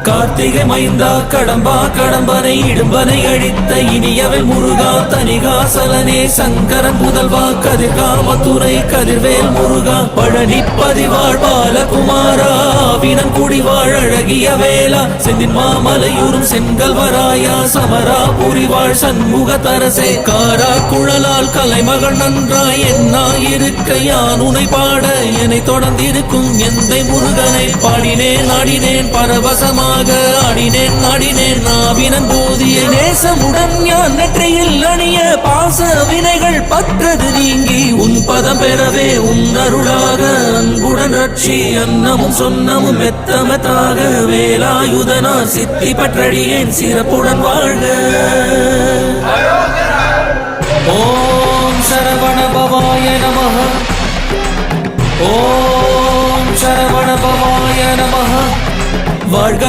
கார்த்திகை மைந்தா கடம்பா கடம்பனை இடும்பனை அழித்த இனியவன் முருகா தனிகாசலனே சங்கரன் புதல்வா கதிர்காமத்துறை கதிர்வேல் முருகா பழனி பதிவாழ் பாலகுமாரா வினன் குடிவாழ் அழகிய வேளா செந்தின் மாமலையூரும் செங்கல்வராயா சமரா புரிவாழ் சண்முக தரசே காரா குழலால் கலைமகள் நன்றாய் என்னாயிருக்க யான் உனை பாட என்னை தொடர்ந்திருக்கும் எந்தை முருகனை பாடினேன் ஆடினேன் பரவசமாக ஆடினேன் ஆடினேன் நாவினன் போதிய நேசமுடன் ஞான் நெற்றியில் அணிய பாச வினைகள் பற்றது நீங்கி உன் பதம் பெறவே உன் அருளாக அன்புடன் ரட்சி அன்னமும் சொன்னமும் மெத்தமத்தாக வேலாயுதனார் சித்தி பற்றடியேன் சிறப்புடன் வாழ்க. ஓம் சரவண பவாய நமஹ. ஓம் சரவண பவாய நமஹ. வாழ்க.